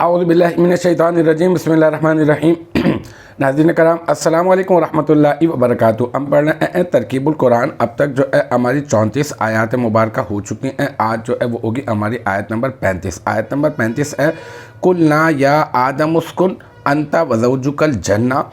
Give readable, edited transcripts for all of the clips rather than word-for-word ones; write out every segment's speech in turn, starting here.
औज़ु बिल्लाहि मिनश शैतानिर रजीम बिस्मिल्लाहिर्रहमानिर रहीम। नाज़रीन कराम अस्सलाम वालेकुम रहमतुल्लाहि व बरकातुहू। हम पढ़ रहे हैं तरकीबुल कुरान। अब तक जो है हमारी 34 आयत मुबारक हो चुकी हैं। आज जो है वो होगी हमारी आयत नंबर 35। आयत नंबर 35 है कुलना या आदम उस्कुन अंता वज़ौजुकल जन्ना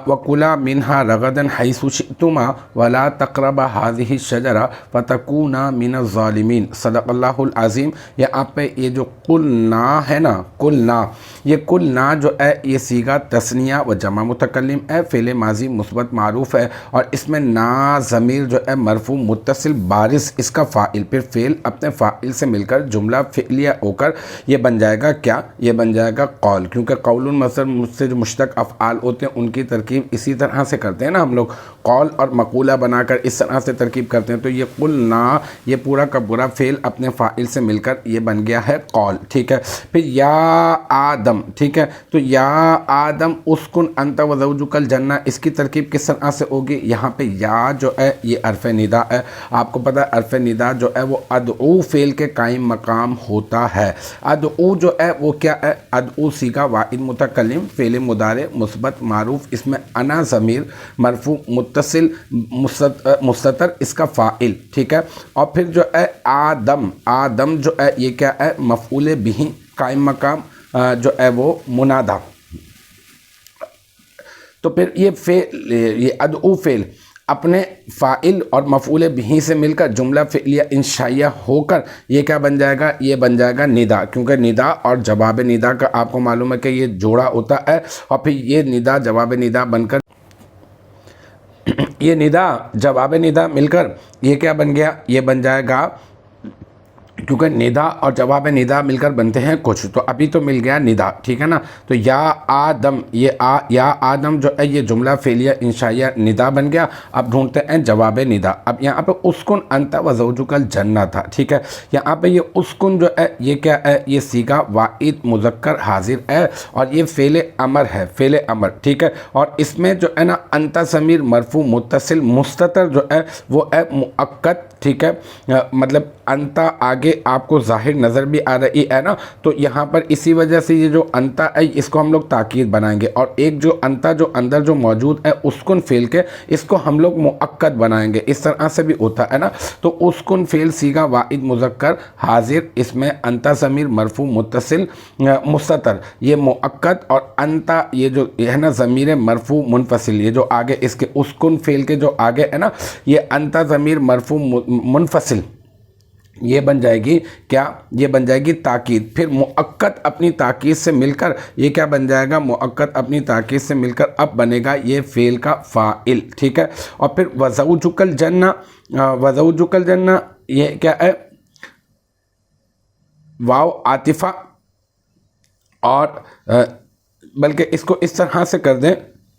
वकुला मिन्हा रगदन हैसु शि'तुमा वला तक़रबा हाज़िहि शजरा फ़तकूना मिनज़ ज़ालिमीन। सदक़ल्लाहुल अज़ीम। यहाँ पे ये जो कुलना है ना, कुलना, ये कुलना जो है ये सीगा तस्निया व जमा मुतकल्लिम है, फ़ेल माजी मुस्बत मारूफ़ है और इसमें ना ज़मीर जो है मरफू मुत्तसिल बारिस इसका फ़ाइल, फिर फ़ेल अपने फ़ाइल से मिलकर जुमला फ़िलिया होकर ये बन जाएगा क्या, ये बन जाएगा कौल। क्योंकि कौलुन मसर मुझसे जो मुश्तक अफ़आल होते हैं उनकी तरकीब इसी तरह से करते हैं ना हम लोग, कौल और मकूला बनाकर इस तरह से तरकीब करते हैं। तो ये कुलना ये पूरा का पूरा फ़ेल अपने फ़ाइल से मिलकर ये बन गया है कौल। ठीक है। फिर या आदम, ठीक है, तो या आदम उस्कुन अंत व ज़ौजुकल जन्ना, इसकी तरकीब किस तरह से होगी। यहाँ पे या जो है ये अरफ़ निदा है। आपको पता है अरफ़ निदा जो है वो अदऊ फ़ेल के कायम मकाम होता है। अदऊ जो है वो क्या है, अदऊ सीगा वाहिद मुतकल्लिम फ़ेल मुदारे मुस्बत मारूफ़, इसमें अना ज़मीर मरफू मुत्तसिल मुस्ततर इसका फ़ाइल। ठीक है। और फिर जो है आदम, आदम जो है ये क्या है, मफ़ऊल बिही कायम मकाम जो है वो मुनादा। तो फिर ये फ़ेल, ये अदऊ फ़ेल अपने फ़ाइल और मफ़ऊल बिही से मिलकर जुमला फ़िलिया इंशाइया होकर ये क्या बन जाएगा, ये बन जाएगा निदा। क्योंकि निदा और जवाब निदा का आपको मालूम है कि ये जोड़ा होता है और फिर ये निदा जवाब निदा बनकर ये निदा जवाब निदा मिलकर ये क्या बन गया, ये बन जाएगा, क्योंकि निदा और जवाब निदा मिलकर बनते हैं कुछ। तो अभी तो मिल गया निदा, ठीक है ना। तो या आदम, ये या आदम जो है ये जुमला फ़ेलिया इंशाइया निदा बन गया। अब ढूंढते हैं जवाब निदा। अब यहाँ पे उस्कुन अंत व ज़ौजुकल जन्ना था। ठीक है। यहाँ पे ये उस्कुन जो है ये क्या है, ये सीगा वाइद मुज़क्कर हाजिर है और ये फ़ेल अमर है, फ़ेल अमर। ठीक है। और इसमें जो है ना अंत ज़मीर मरफू मुत्तसिल मुस्ततर जो है वो है मुअक्कद। ठीक है। मतलब अंता आगे आपको ज़ाहिर नज़र भी आ रही है ना, तो यहाँ पर इसी वजह से ये जो अंता है इसको हम लोग ताकीद बनाएंगे और एक जो अंता जो अंदर जो मौजूद है उस्कुन फ़ेल के इसको हम लोग मुअक्कद बनाएंगे। इस तरह से भी होता है ना। तो उस्कुन फ़ेल सीगा वाइद मुज़क्कर हाजिर, इसमें अंता ज़मीर मरफू मुत्तसिल मुस्ततर ये मुअक्कद और अंता ये जो है ना ज़मीर मरफू मुनफसिल, ये जो आगे इसके उस्कुन फ़ेल के जो आगे है ना ये अंता ज़मीर मरफू मुनफसिल ये बन जाएगी क्या, ये बन जाएगी ताकीद। फिर मुअक्कद अपनी ताकीद से मिलकर ये क्या बन जाएगा, मुअक्कद अपनी ताकीद से मिलकर अब बनेगा ये फ़ेल का फ़ाइल। ठीक है। और फिर वज़ौजुकल जन्ना, वज़ौजुकल जन्ना ये क्या है, वाव आतिफ़ा और बल्कि इसको इस तरह से कर दें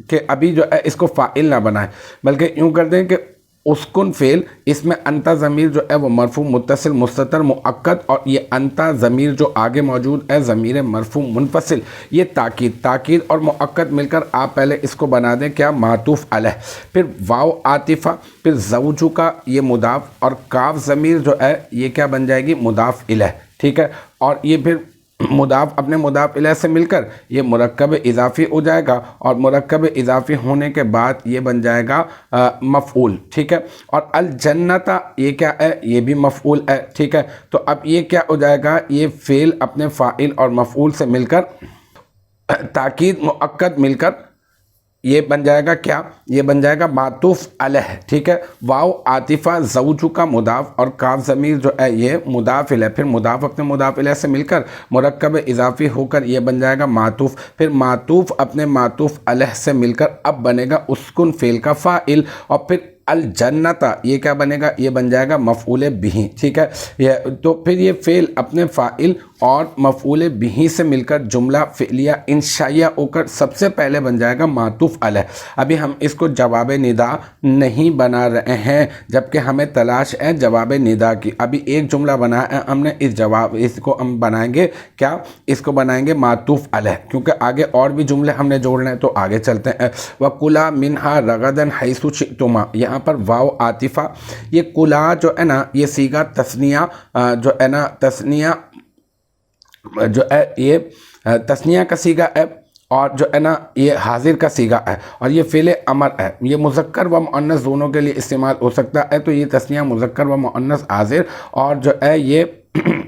कि अभी जो है इसको फ़ाइल ना बनाएं, बल्कि यूँ कर दें कि उस्कुन फ़ेल इसमें अंता ज़मीर जो है वो मरफू मुत्तसिल मुस्ततर मुअक्कद और ये अंता ज़मीर जो आगे मौजूद है ज़मीर मरफू मुनफसिल ये ताकीद। ताकीद और मुअक्कद मिलकर आप पहले इसको बना दें क्या, मातूफ़ अलैह। फिर वाव आतिफ़ा, फिर ज़ौजु का ये मुदाफ़ और काफ ज़मीर जो है ये क्या बन जाएगी, मुदाफ़ इलैह। ठीक है। और ये फिर मुदाफ़ अपने मुदाफ़ इलैह से मिलकर ये मुरक्कब इज़ाफ़ी हो जाएगा और मुरक्कब इज़ाफ़ी होने के बाद ये बन जाएगा मफ़ऊल। ठीक है। और अल जन्नता ये क्या है, ये भी मफ़ऊल है। ठीक है। तो अब ये क्या हो जाएगा, ये फ़ेल अपने फ़ाइल और मफ़ऊल से मिलकर ताकीद मुअक्कद मिलकर ये बन जाएगा क्या, ये बन जाएगा मातूफ़ अलैह। ठीक है। वाव आतिफ़ा ज़ौजु का मुदाफ़ और काफ ज़मीर जो है ये मुदाफ़ इलैह, फिर मुदाफ़ अपने मुदाफ़ इलैह से मिलकर मुरक्कब इज़ाफ़ी होकर ये बन जाएगा मातूफ़, फिर मातूफ़ अपने मातूफ़ अलैह से मिलकर अब बनेगा उस्कुन फ़ेल का फ़ाइल और फिर अल जन्नता ये क्या बनेगा, ये बन जाएगा मफ़ऊल बिही। ठीक है। ये तो फिर ये फ़ेल अपने फ़ाइल और मफ़ऊल बिही से मिलकर जुमला फ़िलिया इंशाइया होकर सबसे पहले बन जाएगा मातूफ़ अलैह। अभी हम इसको जवाब निदा नहीं बना रहे हैं जबकि हमें तलाश है जवाब निदा की। अभी एक जुमला बनाया है हमने, इस जवाब इसको हम बनाएंगे क्या, इसको बनाएंगे मातूफ़ अलैह, क्योंकि आगे और भी जुमले हमने जोड़ने हैं। तो आगे चलते हैं। वकुला मिन्हा रगदन हैसु शि'तुमा, यहाँ पर वाव आतिफ़ा, ये कुला जो है ना ये सीगा तस्निया जो है ना तस्निया जो है ये तस्निया का सीगा है और जो है ना ये हाजिर का सीगा है और ये फ़ेल अमर है। ये मुज़क्कर व मुअन्नस दोनों के लिए इस्तेमाल हो सकता है। तो ये तस्निया मुज़क्कर व मुअन्नस हाजिर और जो है ये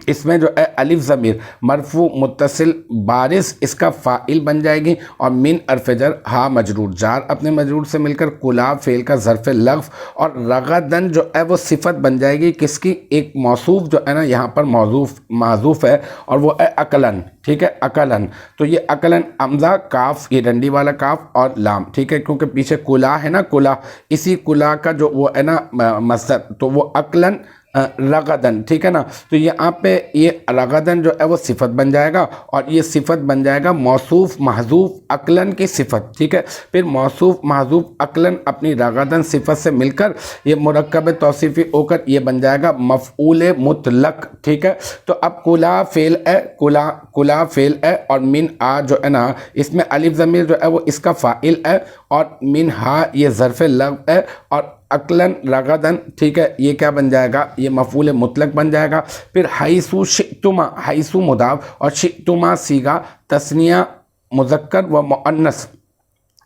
इसमें जो है अलिफ ज़मीर मरफू मुत्तसिल बारिस इसका फ़ाइल बन जाएगी और मिन अरफजर हा मजरूर जार अपने मजरूर से मिलकर कुला फ़ेल का ज़र्फ़ लग़्फ़ और रगदन जो है वो सिफत बन जाएगी किसकी, एक मौसूफ़ जो है ना यहाँ पर माज़ूफ़ है और वो है अकलन। ठीक है, अकलन। तो ये अकलन अमज़ा काफ ये डंडी वाला काफ और लाम। ठीक है, क्योंकि पीछे कुला है ना, कुला इसी कुला का जो वो है ना मस्दर, तो वो अकलन रगदन। ठीक है ना, तो यहाँ पे ये रगदन जो है वो सिफत बन जाएगा और ये सिफत बन जाएगा मौसूफ महजूफ अकलन की सिफत। ठीक है, फिर मौसूफ महजूफ अकलन अपनी रगदन सिफत से मिलकर ये मुरक्कब तौसीफ़ी होकर ये बन जाएगा मफ़ऊल मुतलक। ठीक है, तो अब कुला फ़ेल है, कुला फ़ेल है और मिन आ जो है ना इसमें अलिफ ज़मीर जो है वो इसका फ़ाइल है और मिन हा ये ज़र्फ़ लग़्व है और अकलन रगदन। ठीक है, ये क्या बन जाएगा, ये मफ़ऊल मुतलक बन जाएगा। फिर हैसु शितुमा, हैसु मुदाफ और शितुमा सीगा तस्निया मुज़क्कर व मुअन्नस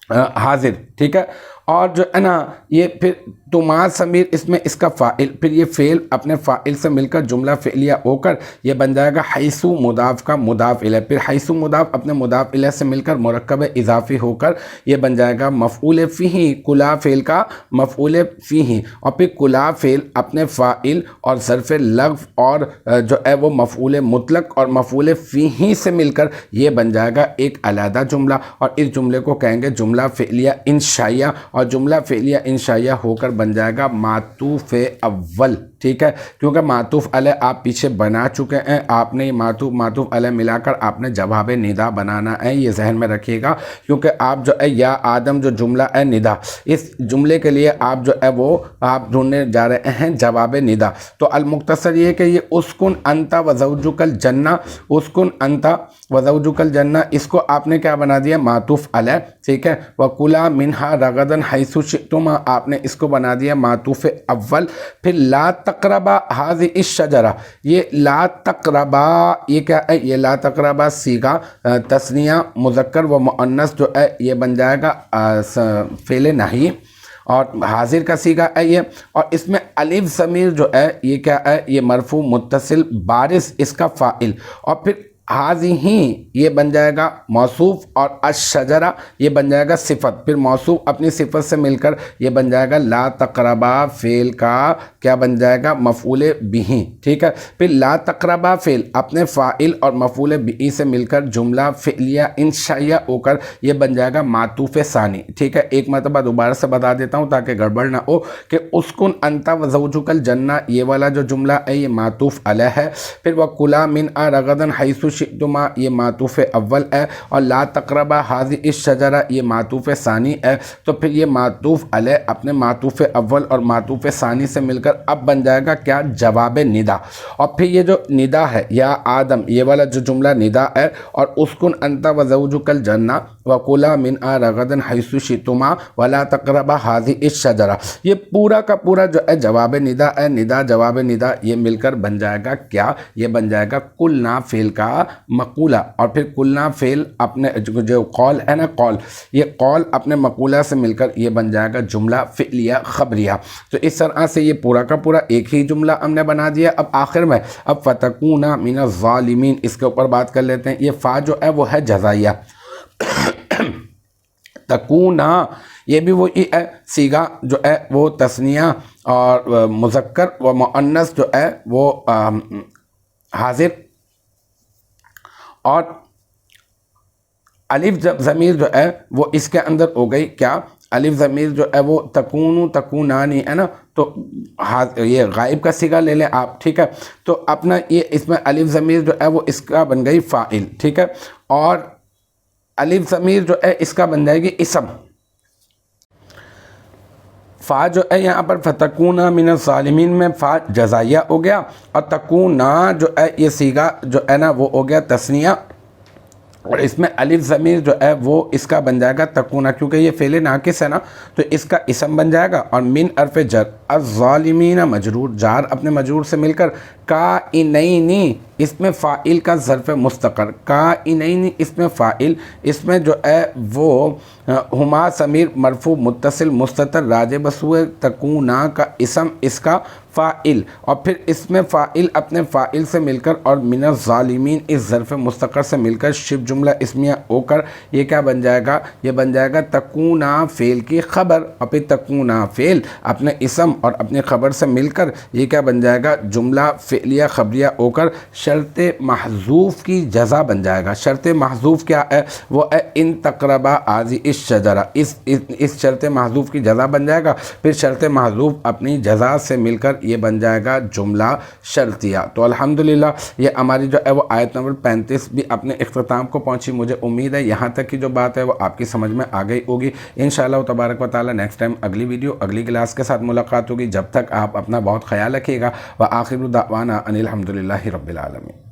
हाजिर। ठीक है, और जो है ना ये फिर तुमा समीर इसमें इसका फ़ाइल, फिर ये फ़ेल अपने फ़ाइल से मिलकर जुमला फ़ेलिया होकर ये बन जाएगा हैसु मुदाफ़ का मुदाफ़ इलैह। फिर हैसु मुदाफ़ अपने मुदाफ़ इलैह से मिलकर मुरक्कब इज़ाफ़ी होकर ये बन जाएगा मफ़ऊल फ़ीही, कुला फ़ेल का मफ़ऊल फ़ीही। और फिर कुला फ़ेल अपने फ़ाइल और ज़र्फ़ लग़्फ़ और जो है वो मफ़ऊल मुतलक और मफ़ऊल फ़ीही से मिलकर ये बन जाएगा एक अलहदा जुमला और इस जुमले को कहेंगे जुमला फ़ेलिया इंशाइया और जुमला फ़ेलिया इंशाइया होकर बन जाएगा मातूफ़ अव्वल। ठीक है, क्योंकि मातूफ़ अलैह आप पीछे बना चुके हैं, आपने मातूफ़ अलैह मिलाकर आपने जवाब निदा बनाना है, ये जहन में रखिएगा। क्योंकि आप जो है या आदम जो जुमला है निदा, इस जुमले के लिए आप जो है वो आप ढूंढने जा रहे हैं जवाब निदा। तो अलमुख्तसर ये कि ये उस्कुन अंता व ज़ौजुकल जन्ना, उस्कुन अंता व ज़ौजुकल जन्ना इसको आपने क्या बना दिया मातूफ़ अलैह। ठीक है, व कुला मिनहा रगदन हैसु शितुमा आपने इसको बना दिया मातूफ़ अव्वल। फिर ला तक़रबा हाज़ि इस शजरा, ये ला तक़रबा ये क्या है, ये ला तक़रबा सीगा तस्निया मुज़क्कर व मुअन्नस जो है ये बन जाएगा फ़ेल नहीं और हाजिर का सीगा है ये। और इसमें अलिफ ज़मीर जो है ये क्या है, ये मरफू मुत्तसिल बारिस इसका फ़ाइल और फिर हाजी ही ये बन जाएगा मौसूफ़ और अशजरा ये बन जाएगा सिफत। फिर मौसूफ़ अपनी सिफत से मिलकर ये बन जाएगा ला तक़रबा फ़ेल का क्या बन जाएगा मफ़ऊल बिही। ठीक है, फिर ला तक़रबा फ़ेल अपने फ़ाइल और मफ़ऊल बिही से मिलकर जुमला फ़ेलिया इंशाइया होकर ये बन जाएगा मातूफ़ सानी। ठीक है, एक मरतबा दोबारा से बता देता हूँ ताकि गड़बड़ ना हो कि उस्कुन अंता व ज़ौजुकल जन्ना ये वाला जो जुमला है ये मातूफ़ अलैह है। फिर वह कुला मिन आ रगदन हैसु शितुमा ये मातूफ़ अव्वल है और ला तक़रबा हाज़ि इस शजरा ये मातूफ़ सानी है। तो फिर ये मातूफ़ अलैह अपने मातूफ़ अव्वल और मातूफ़ सानी से मिलकर अब बन जाएगा क्या जवाब निदा। और फिर ये जो निदा है या आदम ये वाला जो जुमला निदा है और उस्कुन अंता व ज़ौजुकल जन्ना व कुला मिन आ रगदन हैसु शितुमा वला तक़रबा हाज़ि इस शजरा ये पूरा का पूरा जो है जवाब निदा है। निदा जवाब निदा ये मिलकर बन जाएगा क्या, ये बन जाएगा कुलना फ़ेल का मकूला। और फिर कुलना फ़ेल अपने जो कौल है ना कौल, ये कौल अपने मकूला से मिलकर ये बन जाएगा जुमला फ़िलिया ख़बरिया। तो इस तरह से ये पूरा का पूरा एक ही जुमला हमने बना दिया। अब आखिर में अब फ़तकूना मिनज़ ज़ालिमीन इसके ऊपर बात कर लेते हैं। ये फ़ा जो है वो है जज़ाइया तकूना ये भी वही है सीगा जो है वो तस्निया और मुज़क्कर व मुअन्नस जो है वो हाजिर और अलिफ ज़मीर जो है वो इसके अंदर हो गई क्या, अलिफ ज़मीर जो है वो तकूनु तकूनानी है ना, तो ये गायब का सीगा ले लें आप। ठीक है, तो अपना ये इसमें अलिफ ज़मीर जो है वो इसका बन गई फ़ाइल। ठीक है, और अलिफ ज़मीर जो है इसका बन जाएगी इसम। फ़ा जो है यहाँ पर फ़तकूना मिनज़ ज़ालिमीन में फ़ा जज़ाइया हो गया और तकूना जो है ये सीगा जो है ना वो हो गया तस्निया और इसमें अलिफ ज़मीर जो है वो इसका बन जाएगा तकूना, क्योंकि ये फ़ेल नाकिस है ना, तो इसका इसम बन जाएगा। और मिन अरफ़ जर अज़्ज़ालिमीना मजरूर, जार अपने मजरूर से मिलकर का इनैनी, इसमें फ़ाइल का ज़र्फ़ मुस्तक़र, का इनैनी इसमें फ़ाइल, इसमें जो है वो हुमा समीर मरफू मुत्तसिल मुस्ततर राज बसुए तकूना का इसम इसका फ़ाइल, और फिर इसमें फ़ाइल अपने फ़ाइल से मिलकर और मिन ज़ालिमीन इस ज़र्फ़ मुस्तक़र से मिलकर शिब जुमला इसमिया होकर ये क्या बन जाएगा, ये बन जाएगा तकूना फ़ेल की ख़बर, और फिर तकूना फ़ेल अपने इसम और अपनी ख़बर से मिलकर ये क्या बन जाएगा, जुमला फ़ेलिया ख़बरिया होकर शर्त महज़ूफ़ की जज़ा बन जाएगा। शर्त महज़ूफ़ क्या है, वो है इन तक़रबा आज़ी इस शजरा, इस शर्त महज़ूफ़ की जज़ा बन जाएगा। फिर शर्त महज़ूफ़ अपनी जज़ा से मिलकर ये बन जाएगा जुमला शर्तिया। तो अल्हम्दुलिल्लाह ये हमारी जो है वो आयत नंबर 35 भी अपने इख्तिताम को पहुँची। मुझे उम्मीद है यहाँ तक की जो बात है वो आपकी समझ में आ गई होगी। इंशाअल्लाह तबारक व तआला नेक्स्ट टाइम अगली वीडियो अगली क्लास के साथ मुलाकात होगी। जब तक आप अपना बहुत ख्याल रखिएगा। व आखिर दावाना अनिल हम्दुलिल्लाहि रब्बिल आलमीन।